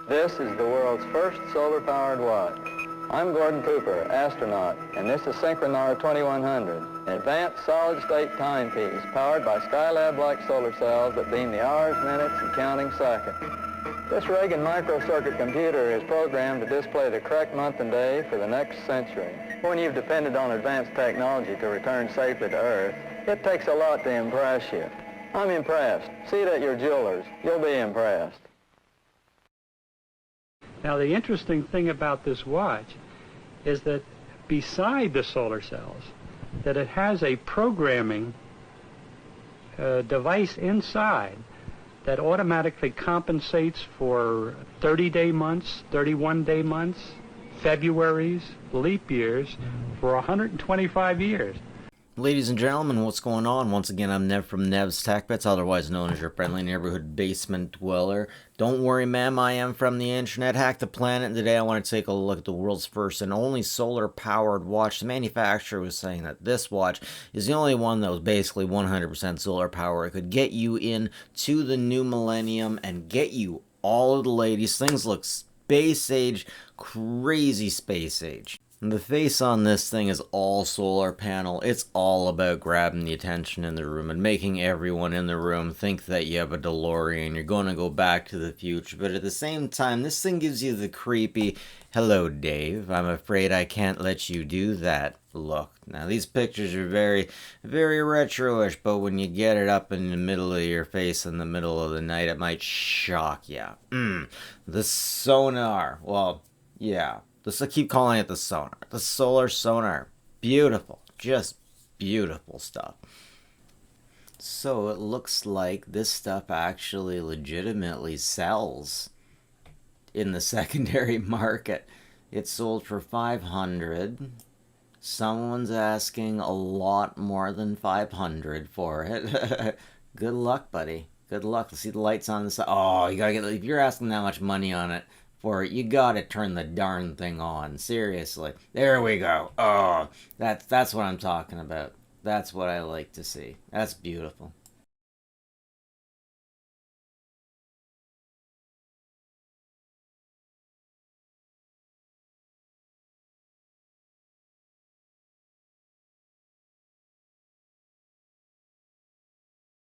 This is the world's first solar-powered watch. I'm Gordon Cooper, astronaut, and this is Synchronar 2100, an advanced solid-state timepiece powered by Skylab-like solar cells that beam the hours, minutes, and counting seconds. This Reagan microcircuit computer is programmed to display the correct month and day for the next century. When you've depended on advanced technology to return safely to Earth, it takes a lot to impress you. I'm impressed. See it at your jeweler's. You'll be impressed. Now, the interesting thing about this watch is that beside the solar cells, that it has a programming device inside that automatically compensates for 30-day months, 31-day months, Februaries, leap years for 125 years. Ladies and gentlemen, what's going on? Once again, I'm Nev from Nev's Tech Bits, otherwise known as your friendly neighborhood basement dweller. Don't worry, ma'am, I am from the internet. Hack the planet, and today I want to take a look at the world's first and only solar-powered watch. The manufacturer was saying that this watch is the only one that was basically 100% solar power. It could get you into the new millennium and get you all of the ladies. Things look space age, crazy space age. The face on this thing is all solar panel. It's all about grabbing the attention in the room and making everyone in the room think that you have a DeLorean. You're going to go back to the future. But at the same time, this thing gives you the creepy, "Hello, Dave. I'm afraid I can't let you do that" look. Now, these pictures are very, very retro-ish, but when you get it up in the middle of your face in the middle of the night, it might shock you. The sonar. Well, yeah. I keep calling it the sonar. The solar sonar. Beautiful. Just beautiful stuff. So it looks like this stuff actually legitimately sells in the secondary market. It's sold for $500. Someone's asking a lot more than $500 for it. Good luck, buddy. Good luck. See the lights on the side. Oh, you gotta get. If you're asking that much money on it, for it, you gotta turn the darn thing on. Seriously. There we go. Oh, that's what I'm talking about. That's what I like to see. That's beautiful.